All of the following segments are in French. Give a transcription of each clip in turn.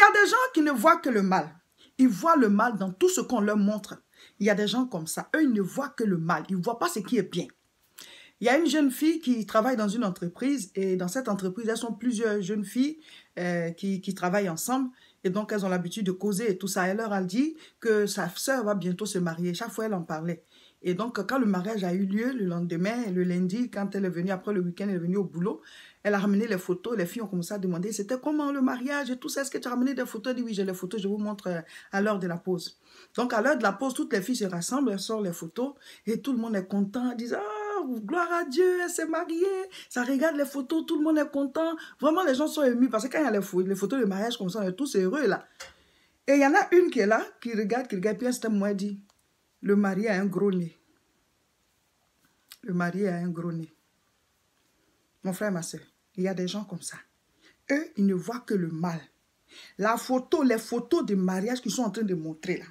a des gens qui ne voient que le mal. Ils voient le mal dans tout ce qu'on leur montre. Il y a des gens comme ça. Eux, ils ne voient que le mal. Ils ne voient pas ce qui est bien. Il y a une jeune fille qui travaille dans une entreprise et dans cette entreprise, elles sont plusieurs jeunes filles qui travaillent ensemble et donc elles ont l'habitude de causer et tout ça. Elle leur a dit que sa sœur va bientôt se marier. Chaque fois, elle en parlait. Et donc, quand le mariage a eu lieu, le lendemain, le lundi, quand elle est venue, après le week-end, elle est venue au boulot, elle a ramené les photos. Les filles ont commencé à demander, c'était comment le mariage et tout ça? Est-ce que tu as ramené des photos? Elle dit, oui, j'ai les photos, je vous montre à l'heure de la pause. Donc, à l'heure de la pause, toutes les filles se rassemblent, elles sortent les photos et tout le monde est content. Elles disent, ah, gloire à Dieu, elle s'est mariée. Ça regarde les photos, tout le monde est content. Vraiment, les gens sont émus parce que quand il y a les photos de mariage comme ça, on est tous heureux là. Et il y en a une qui est là, qui regarde, puis à ce moment, elle dit, le mari a un gros nez. Le mari a un gros nez. Mon frère, ma soeur, il y a des gens comme ça. Eux, ils ne voient que le mal. La photo, les photos de mariage qu'ils sont en train de montrer là,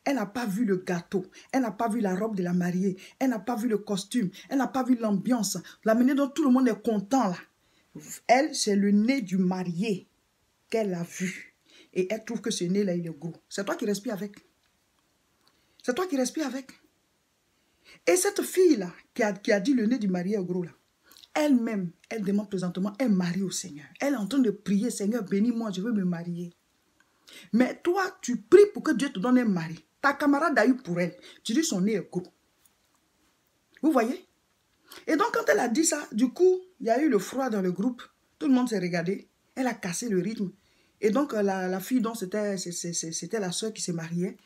elle n'a pas vu le gâteau, elle n'a pas vu la robe de la mariée, elle n'a pas vu le costume, elle n'a pas vu l'ambiance, la manière dont tout le monde est content là. Elle, c'est le nez du marié qu'elle a vu. Et elle trouve que ce nez là, il est gros. C'est toi qui respires avec. C'est toi qui respires avec. Et cette fille-là, qui a dit le nez du marié est gros, là, elle-même, elle demande présentement un mari au Seigneur. Elle est en train de prier, Seigneur, bénis-moi, je veux me marier. Mais toi, tu pries pour que Dieu te donne un mari. Ta camarade a eu pour elle. Tu dis son nez est gros. Vous voyez? Et donc, quand elle a dit ça, du coup, il y a eu le froid dans le groupe. Tout le monde s'est regardé. Elle a cassé le rythme. Et donc, la fille dont c'était la soeur qui s'est mariée,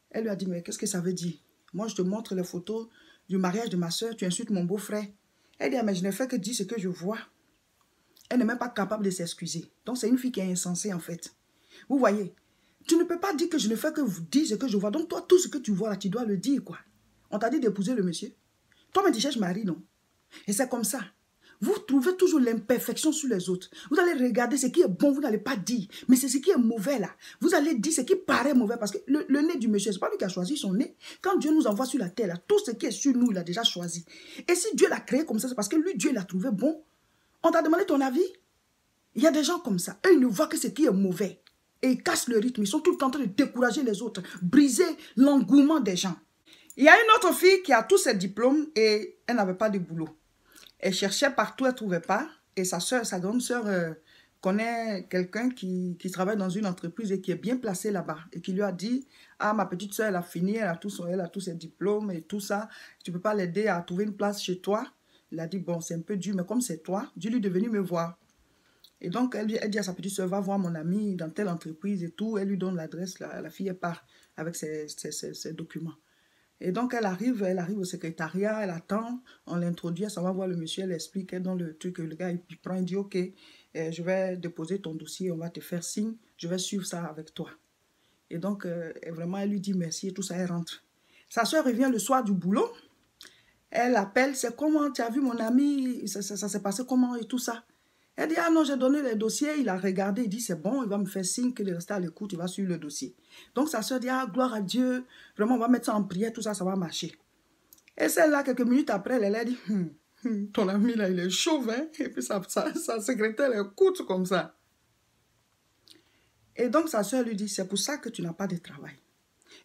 elle lui a dit, mais qu'est-ce que ça veut dire? Moi, je te montre les photos du mariage de ma soeur, tu insultes mon beau-frère. Elle dit, mais je ne fais que dire ce que je vois. Elle n'est même pas capable de s'excuser. Donc, c'est une fille qui est insensée, en fait. Vous voyez, tu ne peux pas dire que je ne fais que vous dire ce que je vois. Donc, toi, tout ce que tu vois là, tu dois le dire, quoi. On t'a dit d'épouser le monsieur. Toi, mais tu cherches mari, non? Et c'est comme ça. Vous trouvez toujours l'imperfection sur les autres. Vous allez regarder ce qui est bon, vous n'allez pas dire. Mais c'est ce qui est mauvais là. Vous allez dire ce qui paraît mauvais parce que le nez du monsieur, ce n'est pas lui qui a choisi son nez. Quand Dieu nous envoie sur la terre, là, tout ce qui est sur nous, il a déjà choisi. Et si Dieu l'a créé comme ça, c'est parce que lui, Dieu l'a trouvé bon. On t'a demandé ton avis? Il y a des gens comme ça. Eux, ils ne voient que ce qui est mauvais. Et ils cassent le rythme. Ils sont tout le temps en train de décourager les autres, briser l'engouement des gens. Il y a une autre fille qui a tous ses diplômes et elle n'avait pas de boulot. Elle cherchait partout, elle ne trouvait pas. Et sa grande soeur, connaît quelqu'un qui travaille dans une entreprise et qui est bien placé là-bas. Et qui lui a dit, ah, ma petite soeur, elle a fini, elle a tous ses diplômes et tout ça. Tu ne peux pas l'aider à trouver une place chez toi? Il a dit, bon, c'est un peu dur, mais comme c'est toi, dis-lui de venir me voir. Et donc, elle dit à sa petite soeur, va voir mon ami dans telle entreprise et tout. Elle lui donne l'adresse, la fille, elle part avec ses documents. Et donc, elle arrive au secrétariat, elle attend, on l'introduit, ça va voir le monsieur, elle explique, elle donne le truc, le gars, il prend, il dit, ok, je vais déposer ton dossier, on va te faire signe, je vais suivre ça avec toi. Et donc, vraiment, elle lui dit merci et tout ça, elle rentre. Sa soeur revient le soir du boulot, elle appelle, c'est comment, tu as vu mon ami, ça s'est passé comment et tout ça. Elle dit, ah non, j'ai donné les dossiers, il a regardé, il dit, c'est bon, il va me faire signe qu'il est resté à l'écoute, il va suivre le dossier. Donc sa soeur dit, ah, gloire à Dieu, vraiment, on va mettre ça en prière, tout ça, ça va marcher. Et celle-là, quelques minutes après, elle a dit, ton ami là, il est chauve, hein? Et puis sa secrétaire écoute comme ça. Et donc sa soeur lui dit, c'est pour ça que tu n'as pas de travail.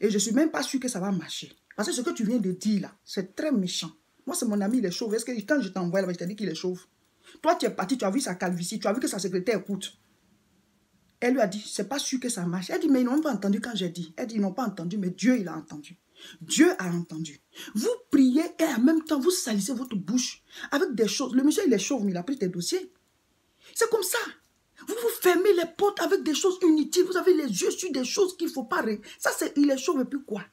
Et je ne suis même pas sûre que ça va marcher. Parce que ce que tu viens de dire là, c'est très méchant. Moi, c'est mon ami, il est chauve. Est-ce que quand je t'envoie là, je t'ai dit qu'il est chauve? Toi, tu es parti, tu as vu sa calvitie, tu as vu que sa secrétaire écoute. Elle lui a dit, c'est pas sûr que ça marche. Elle dit, mais ils n'ont pas entendu quand j'ai dit. Elle dit, ils n'ont pas entendu, mais Dieu, il a entendu. Dieu a entendu. Vous priez et en même temps, vous salissez votre bouche avec des choses. Le monsieur, il est chauve, mais il a pris tes dossiers. C'est comme ça. Vous vous fermez les portes avec des choses inutiles. Vous avez les yeux sur des choses qu'il ne faut pas. Ça, il est chauve et puis quoi?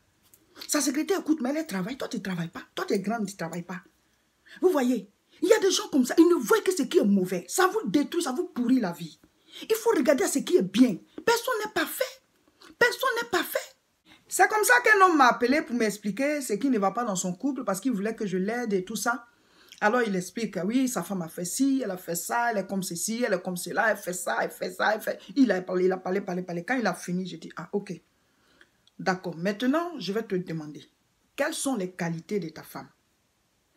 Sa secrétaire écoute, mais elle travaille. Toi, tu ne travailles pas. Toi, tu es grande, tu ne travailles pas. Vous voyez? Il y a des gens comme ça, ils ne voient que ce qui est mauvais. Ça vous détruit, ça vous pourrit la vie. Il faut regarder à ce qui est bien. Personne n'est parfait. Personne n'est parfait. C'est comme ça qu'un homme m'a appelé pour m'expliquer ce qui ne va pas dans son couple parce qu'il voulait que je l'aide et tout ça. Alors il explique, oui, sa femme a fait ci, elle a fait ça, elle est comme ceci, elle est comme cela, elle fait ça, elle fait ça, elle fait... Il a parlé. Quand il a fini, j'ai dit, ah ok. D'accord, maintenant, je vais te demander, quelles sont les qualités de ta femme?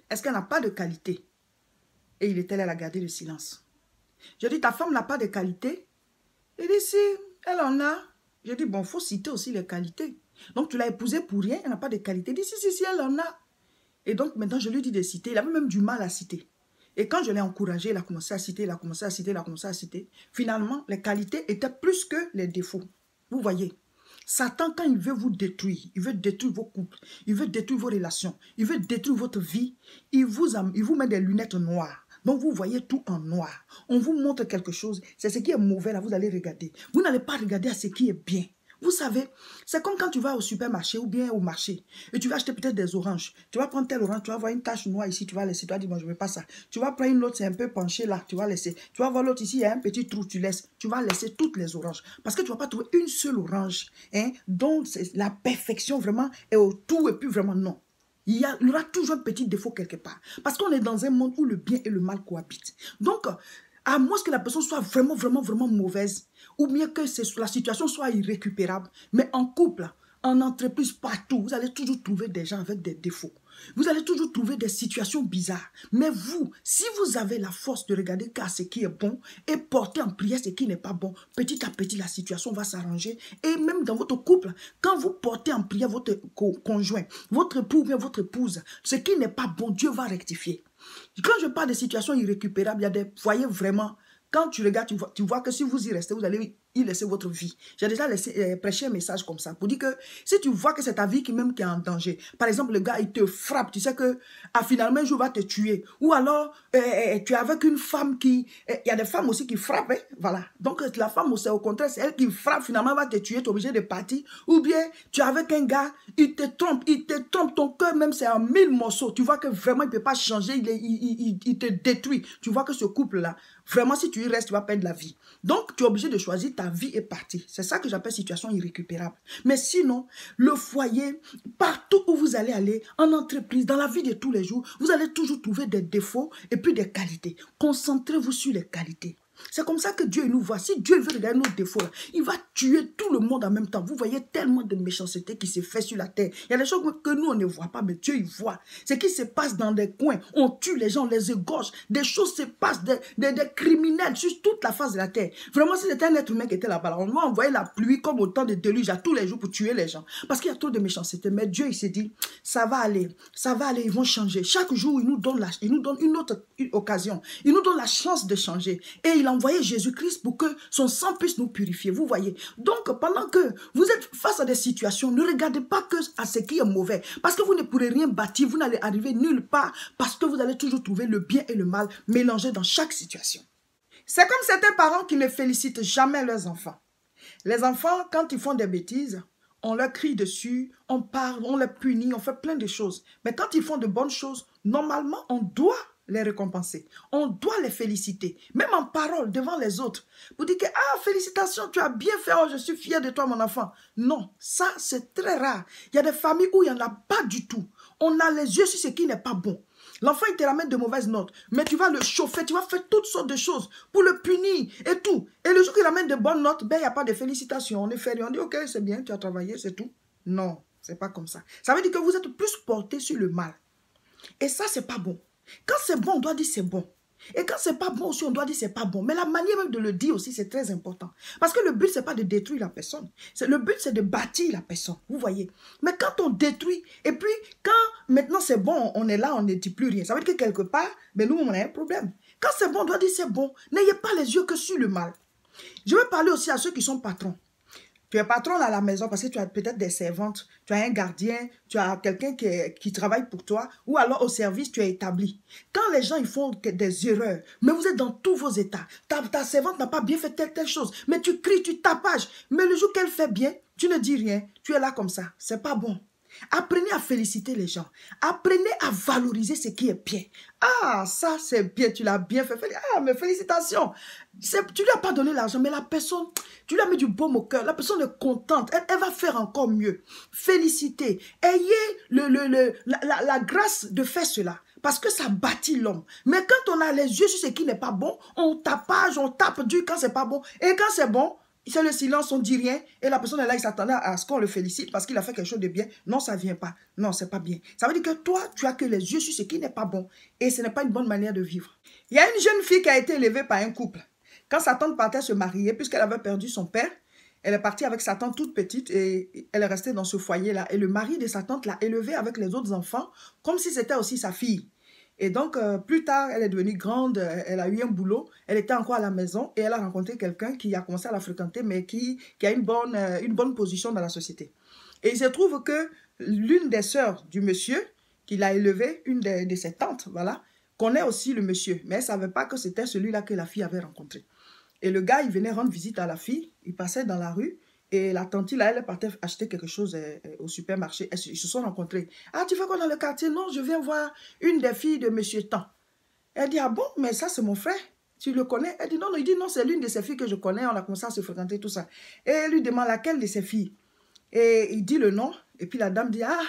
Est-ce qu'elle n'a pas de qualité? Et il était là, elle a gardé le silence. Je dis, ta femme n'a pas de qualité? Il dit, si, Elle en a. J'ai dit, bon, il faut citer aussi les qualités. Donc, tu l'as épousée pour rien, elle n'a pas de qualité. Elle dit, si, elle en a. Et donc, maintenant, je lui dis de citer. Il avait même du mal à citer. Et quand je l'ai encouragé, il a commencé à citer, il a commencé à citer, il a commencé à citer. Finalement, les qualités étaient plus que les défauts. Vous voyez, Satan, quand il veut vous détruire, il veut détruire vos couples, il veut détruire vos relations, il veut détruire votre vie, il vous met des lunettes noires. Donc, vous voyez tout en noir. On vous montre quelque chose. C'est ce qui est mauvais, là, vous allez regarder. Vous n'allez pas regarder à ce qui est bien. Vous savez, c'est comme quand tu vas au supermarché ou bien au marché et tu vas acheter peut-être des oranges. Tu vas prendre tel orange, tu vas voir une tache noire ici, tu vas laisser. Tu vas dire, bon, je ne veux pas ça. Tu vas prendre une autre, c'est un peu penché là, tu vas laisser. Tu vas voir l'autre ici, il y a un petit trou, tu laisses. Tu vas laisser toutes les oranges. Parce que tu ne vas pas trouver une seule orange. Hein, donc, la perfection vraiment est au tout et puis vraiment non. Il y aura toujours un petit défaut quelque part. Parce qu'on est dans un monde où le bien et le mal cohabitent. Donc, à moins que la personne soit vraiment, vraiment, vraiment mauvaise, ou bien que la situation soit irrécupérable, mais en couple, en entreprise, partout, vous allez toujours trouver des gens avec des défauts. Vous allez toujours trouver des situations bizarres. Mais vous, si vous avez la force de regarder qu'à ce qui est bon et porter en prière ce qui n'est pas bon, petit à petit, la situation va s'arranger. Et même dans votre couple, quand vous portez en prière votre conjoint, votre époux ou bien votre épouse, ce qui n'est pas bon, Dieu va rectifier. Quand je parle de situations irrécupérables, il y a des foyers vraiment, quand tu regardes, tu vois que si vous y restez, vous allez y laisser votre vie. J'ai déjà prêché un message comme ça pour dire que si tu vois que c'est ta vie qui est en danger, par exemple, le gars, il te frappe, tu sais que finalement, un jour, il va te tuer. Ou alors, tu es avec une femme qui... Il y a des femmes aussi qui frappent, hein, voilà. Donc, la femme, c'est au contraire, c'est elle qui frappe, finalement, va te tuer, tu es obligé de partir. Ou bien, tu es avec un gars, il te trompe, ton cœur même, c'est en 1000 morceaux. Tu vois que vraiment, il ne peut pas changer, il te détruit. Tu vois que ce couple-là, vraiment, si tu y restes, tu vas perdre la vie. Donc, tu es obligé de choisir ta vie est partie. C'est ça que j'appelle situation irrécupérable. Mais sinon, le foyer, partout où vous allez aller, en entreprise, dans la vie de tous les jours, vous allez toujours trouver des défauts et puis des qualités. Concentrez-vous sur les qualités. C'est comme ça que Dieu nous voit. Si Dieu veut regarder nos défauts, là, il va tuer tout le monde en même temps. Vous voyez tellement de méchanceté qui se fait sur la terre. Il y a des choses que nous, on ne voit pas, mais Dieu, il voit. Ce qui se passe dans des coins, on tue les gens, on les égorge. Des choses se passent, des criminels sur toute la face de la terre. Vraiment, si c'était un être humain qui était là-bas, on va envoyer la pluie comme au temps de déluge à tous les jours pour tuer les gens. Parce qu'il y a trop de méchanceté. Mais Dieu, il s'est dit, ça va aller, ils vont changer. Chaque jour, il nous donne une autre occasion. Il nous donne la chance de changer. Et il a envoyé Jésus-Christ pour que son sang puisse nous purifier. Vous voyez. Donc, pendant que vous êtes face à des situations, ne regardez pas que à ce qui est mauvais. Parce que vous ne pourrez rien bâtir. Vous n'allez arriver nulle part. Parce que vous allez toujours trouver le bien et le mal mélangés dans chaque situation. C'est comme certains parents qui ne félicitent jamais leurs enfants. Les enfants, quand ils font des bêtises, on leur crie dessus, on parle, on les punit, on fait plein de choses. Mais quand ils font de bonnes choses, normalement, on doit les récompenser. On doit les féliciter, même en parole, devant les autres. Pour dire que, ah, félicitations, tu as bien fait, oh, je suis fier de toi, mon enfant. Non, ça, c'est très rare. Il y a des familles où il n'y en a pas du tout. On a les yeux sur ce qui n'est pas bon. L'enfant, il te ramène de mauvaises notes, mais tu vas le chauffer, tu vas faire toutes sortes de choses pour le punir et tout. Et le jour qu'il ramène de bonnes notes, ben, il n'y a pas de félicitations. On est fait, on dit, ok, c'est bien, tu as travaillé, c'est tout. Non, c'est pas comme ça. Ça veut dire que vous êtes plus porté sur le mal. Et ça, c'est pas bon. Quand c'est bon, on doit dire c'est bon. Et quand c'est pas bon aussi, on doit dire c'est pas bon. Mais la manière même de le dire aussi, c'est très important. Parce que le but, c'est pas de détruire la personne. Le but, c'est de bâtir la personne. Vous voyez. Mais quand on détruit, et puis quand maintenant c'est bon, on est là, on ne dit plus rien. Ça veut dire que quelque part, ben nous, on a un problème. Quand c'est bon, on doit dire c'est bon. N'ayez pas les yeux que sur le mal. Je veux parler aussi à ceux qui sont patrons. Tu es patron à la maison parce que tu as peut-être des servantes, tu as un gardien, tu as quelqu'un qui travaille pour toi, ou alors au service, tu es établi. Quand les gens ils font des erreurs, mais vous êtes dans tous vos états, ta servante n'a pas bien fait telle chose, mais tu cries, tu tapages, mais le jour qu'elle fait bien, tu ne dis rien, tu es là comme ça, c'est pas bon. Apprenez à féliciter les gens. Apprenez à valoriser ce qui est bien. Ah, ça c'est bien, tu l'as bien fait. Ah, mais félicitations. Tu lui as pas donné l'argent, mais la personne, tu lui as mis du baume au cœur. La personne est contente. Elle va faire encore mieux. Félicitez. Ayez la grâce de faire cela. Parce que ça bâtit l'homme. Mais quand on a les yeux sur ce qui n'est pas bon, on tapage, on tape dur quand c'est pas bon. Et quand c'est bon, c'est le silence, on ne dit rien. Et la personne est là, il s'attendait à ce qu'on le félicite parce qu'il a fait quelque chose de bien. Non, ça ne vient pas. Non, c'est pas bien. Ça veut dire que toi, tu as que les yeux sur ce qui n'est pas bon. Et ce n'est pas une bonne manière de vivre. Il y a une jeune fille qui a été élevée par un couple. Quand sa tante partait se marier, puisqu'elle avait perdu son père, Elle est partie avec sa tante toute petite et elle est restée dans ce foyer-là. Et le mari de sa tante l'a élevée avec les autres enfants, comme si c'était aussi sa fille. Et donc, plus tard, elle est devenue grande, elle a eu un boulot, elle était encore à la maison et elle a rencontré quelqu'un qui a commencé à la fréquenter, mais qui a une bonne position dans la société. Et il se trouve que l'une des sœurs du monsieur, qui l'a élevé, une de ses tantes, voilà, connaît aussi le monsieur, mais elle ne savait pas que c'était celui-là que la fille avait rencontré. Et le gars, il venait rendre visite à la fille, il passait dans la rue, et la tante, là, elle partait acheter quelque chose au supermarché. Ils se sont rencontrés. Ah, tu fais quoi dans le quartier? Non, je viens voir une des filles de monsieur Tan. Elle dit, ah bon, mais ça, c'est mon frère. Tu le connais? Elle dit, non, non. Il dit, non, c'est l'une de ses filles que je connais. On a commencé à se fréquenter, tout ça. Et elle lui demande laquelle de ses filles. Et il dit le nom. Et puis la dame dit, ah,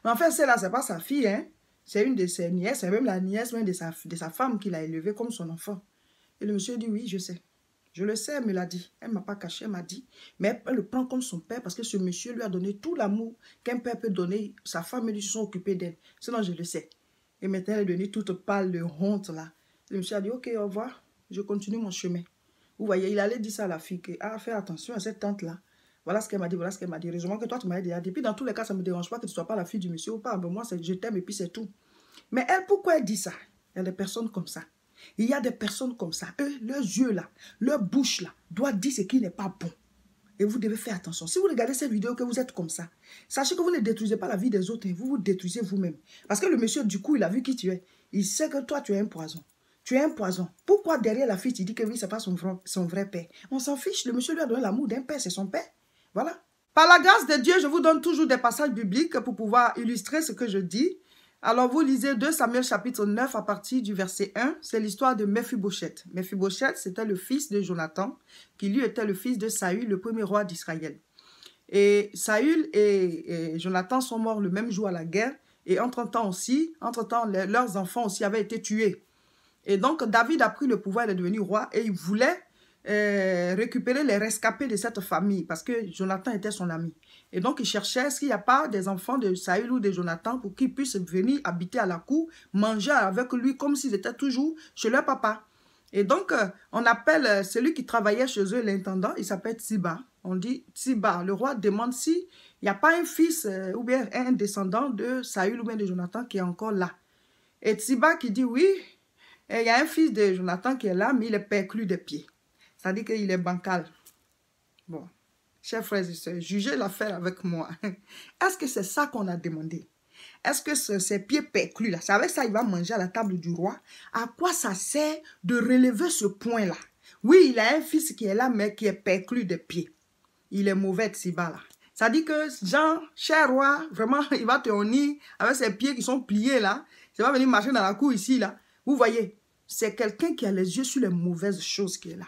mais en fait, celle-là, c'est pas sa fille, hein. C'est une de ses nièces, c'est même la nièce même de sa femme qui l'a élevée comme son enfant. Et le monsieur dit, oui, je sais. Je le sais, elle me l'a dit. Elle ne m'a pas caché, elle m'a dit. Mais elle le prend comme son père parce que ce monsieur lui a donné tout l'amour qu'un père peut donner. Sa femme et lui se sont occupés d'elle. Sinon, je le sais. Et maintenant, elle est devenue toute pâle de honte là. Le monsieur a dit, ok, au revoir. Je continue mon chemin. Vous voyez, il allait dire ça à la fille. Que, ah, fais attention à cette tante-là. Voilà ce qu'elle m'a dit, voilà ce qu'elle m'a dit. Heureusement que toi, tu m'as dit. Et puis, dans tous les cas, ça ne me dérange pas que tu ne sois pas la fille du monsieur ou pas. Mais moi, je t'aime et puis c'est tout. Mais elle, pourquoi elle dit ça? Il y a des personnes comme ça. Il y a des personnes comme ça, eux, leurs yeux là, leur bouche là, doivent dire ce qui n'est pas bon. Et vous devez faire attention. Si vous regardez cette vidéo que vous êtes comme ça, sachez que vous ne détruisez pas la vie des autres, vous vous détruisez vous-même. Parce que le monsieur, du coup, il a vu qui tu es. Il sait que toi, tu es un poison. Tu es un poison. Pourquoi derrière la fille, tu dis que oui, ce n'est pas son vrai père? On s'en fiche. Le monsieur lui a donné l'amour d'un père, c'est son père. Voilà. Par la grâce de Dieu, je vous donne toujours des passages bibliques pour pouvoir illustrer ce que je dis. Alors, vous lisez 2 Samuel chapitre 9 à partir du verset 1. C'est l'histoire de Mephibosheth. Mephibosheth, c'était le fils de Jonathan, qui lui était le fils de Saül, le premier roi d'Israël. Et Saül et Jonathan sont morts le même jour à la guerre. Et entre-temps, leurs enfants aussi avaient été tués. Et donc, David a pris le pouvoir, il est devenu roi et il voulait récupérer les rescapés de cette famille parce que Jonathan était son ami. Et donc, il cherchait est-ce qu'il n'y a pas des enfants de Saül ou de Jonathan pour qu'ils puissent venir habiter à la cour, manger avec lui comme s'ils étaient toujours chez leur papa. Et donc, on appelle celui qui travaillait chez eux l'intendant, il s'appelle Tsiba. On dit Tsiba. Le roi demande s'il n'y a pas un fils ou bien un descendant de Saül ou bien de Jonathan qui est encore là. Et Tsiba qui dit oui, il y a un fils de Jonathan qui est là, mais il est perclus des pieds. C'est-à-dire qu'il est bancal. Bon, chers frères et sœurs, jugez l'affaire avec moi. Est-ce que c'est ça qu'on a demandé? Est-ce que ces pieds perclus là, c'est avec ça qu'il va manger à la table du roi? À quoi ça sert de relever ce point-là? Oui, il a un fils qui est là, mais qui est perclus des pieds. Il est mauvais de Tsiba là. Ça dit que Jean, cher roi, vraiment, il va te honir avec ses pieds qui sont pliés là. Il va venir marcher dans la cour ici là. Vous voyez, c'est quelqu'un qui a les yeux sur les mauvaises choses qui est là.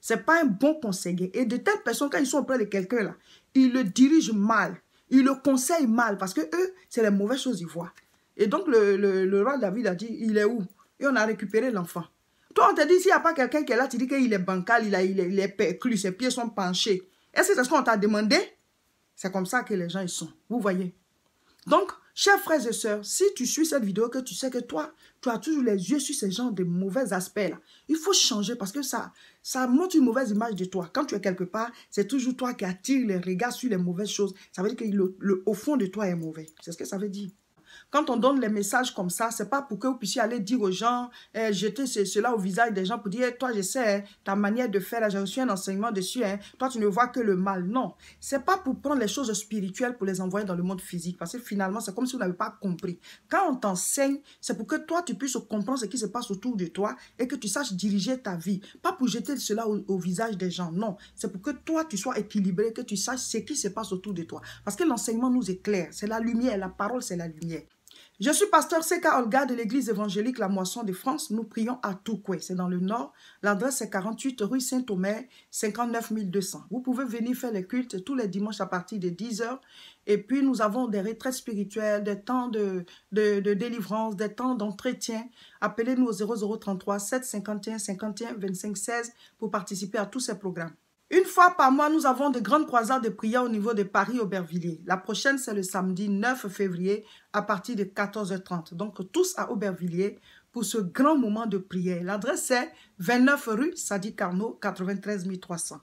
Ce n'est pas un bon conseiller. Et de telles personnes, quand ils sont auprès de quelqu'un là, ils le dirigent mal. Ils le conseillent mal parce que eux, c'est les mauvaises choses qu'ils voient. Et donc, le roi David a dit, il est où? Et on a récupéré l'enfant. Toi, on te dit, s'il n'y a pas quelqu'un qui est là, tu dis qu'il est bancal, il est perclus, ses pieds sont penchés. Est-ce que c'est ce qu'on t'a demandé? C'est comme ça que les gens ils sont. Vous voyez? Donc, chers frères et sœurs, si tu suis cette vidéo, que tu sais que toi, tu as toujours les yeux sur ces genres de mauvais aspects-là, il faut changer parce que ça montre une mauvaise image de toi. Quand tu es quelque part, c'est toujours toi qui attires les regards sur les mauvaises choses. Ça veut dire que au fond de toi est mauvais. C'est ce que ça veut dire. Quand on donne les messages comme ça, ce n'est pas pour que vous puissiez aller dire aux gens, jeter cela au visage des gens pour dire, toi je sais, ta manière de faire, j'ai reçu un enseignement dessus, toi tu ne vois que le mal. Non, ce n'est pas pour prendre les choses spirituelles pour les envoyer dans le monde physique, parce que finalement c'est comme si vous n'avez pas compris. Quand on t'enseigne, c'est pour que toi tu puisses comprendre ce qui se passe autour de toi et que tu saches diriger ta vie. Pas pour jeter cela au visage des gens, non. C'est pour que toi tu sois équilibré, que tu saches ce qui se passe autour de toi. Parce que l'enseignement nous éclaire, c'est la lumière, la parole c'est la lumière. Je suis pasteur Seka Olga de l'église évangélique La Moisson de France. Nous prions à Touquet, c'est dans le nord. L'adresse est 48 rue Saint-Omer, 59 200. Vous pouvez venir faire les cultes tous les dimanches à partir de 10 h. Et puis nous avons des retraites spirituelles, des temps de délivrance, des temps d'entretien. Appelez-nous au 0033 751 51 25 16 pour participer à tous ces programmes. Une fois par mois, nous avons de grandes croisades de prière au niveau de Paris-Aubervilliers. La prochaine, c'est le samedi 9 février à partir de 14 h 30. Donc, tous à Aubervilliers pour ce grand moment de prière. L'adresse est 29 rue Sadi Carnot, 93 300.